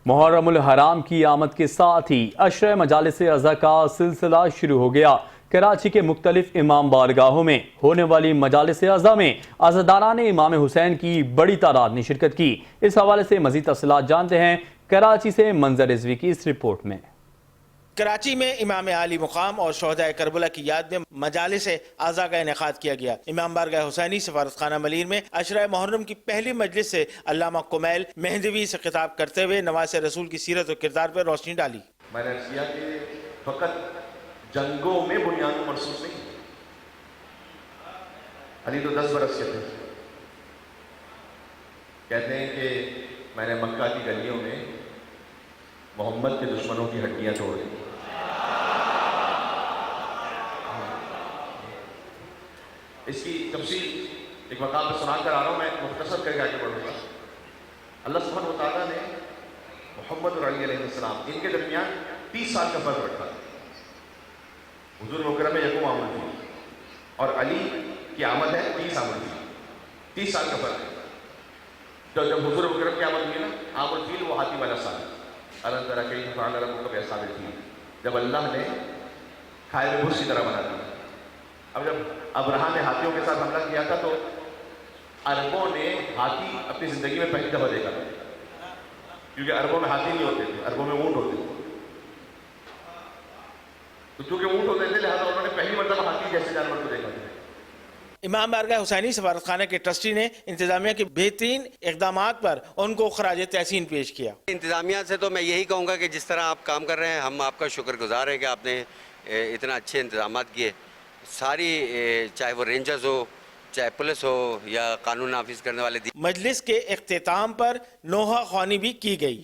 محرم الحرام کی آمد کے ساتھ ہی عشرہ مجالس عزا کا سلسلہ شروع ہو گیا۔ کراچی کے مختلف امام بارگاہوں میں ہونے والی مجالس عزا میں عزاداران امام حسین کی بڑی تعداد نے شرکت کی۔ اس حوالے سے مزید تفصیلات جانتے ہیں کراچی سے منظر رضوی کی اس رپورٹ میں۔ کراچی میں امام عالی مقام اور شہداء کربلا کی یاد میں مجالس عزا کا انعقاد کیا گیا۔ امام بارگاہ حسینی سفارت خانہ ملیر میں عشرہ محرم کی پہلی مجلس سے علامہ کمیل مہدوی سے خطاب کرتے ہوئے نواز رسول کی سیرت و کردار پر روشنی ڈالی۔ میں نے کیا کہ فقط جنگوں میں بنیاد مرصوص نہیں، علی تو 10 برس کے تھے، کہتے ہیں کہ میں نے مکہ کی گلیوں میں محمد کے دشمنوں کی ہڈیاں توڑ دی۔ اس کی تفصیل ایک مقام پہ سنا کر آ رہا ہوں، میں مختصر کر کے آگے بڑھوں گا۔ اللہ سبحانہ و تعالیٰ نے محمد اور علی علیہ السلام ان کے درمیان 30 سال کا فرق رکھا۔ حضور مکرم میں یکم عام الفیل اور علی کی آمد ہے 30 عام الفیل، 30 سال کا فرق ہے۔ تو جب حضور مکرم کی آمد ہوئی نا عام الفیل، وہ ہاتھی والا سال، الم تر کیف فعل ربک باصحاب الفیل، جب اللہ نے کھائے ہوئے بھوس کی طرح بنا دیا۔ اب جب ابرہا نے ہاتھیوں کے ساتھ حملہ کیا تھا تو عربوں نے ہاتھی اپنی زندگی میں پہلی دفعہ دیکھا تھا، کیونکہ عربوں میں ہاتھی نہیں ہوتے تھے، عربوں میں اونٹ ہوتے تھے۔ تو چونکہ اونٹ ہوتے تھے لہٰذا انہوں نے پہلی مرتبہ ہاتھی جیسے جانور کو دیکھا تھا۔ امام بارگاہ حسینی سفارت خانہ کے ٹرسٹی نے انتظامیہ کے بہترین اقدامات پر ان کو خراج تحسین پیش کیا۔ انتظامیہ سے تو میں یہی کہوں گا کہ جس طرح آپ کام کر رہے ہیں، ہم آپ کا شکر گزار ہیں کہ آپ نے اتنا اچھے انتظامات کیے۔ ساری چاہے وہ رینجرز ہو، چاہے پولیس ہو یا قانون نافذ کرنے والے۔ مجلس کے اختتام پر نوحہ خوانی بھی کی گئی۔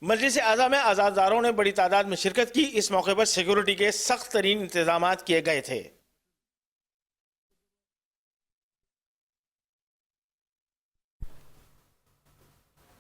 مجلس اعظم میں عزاداروں نے بڑی تعداد میں شرکت کی۔ اس موقع پر سیکورٹی کے سخت ترین انتظامات کیے گئے تھے۔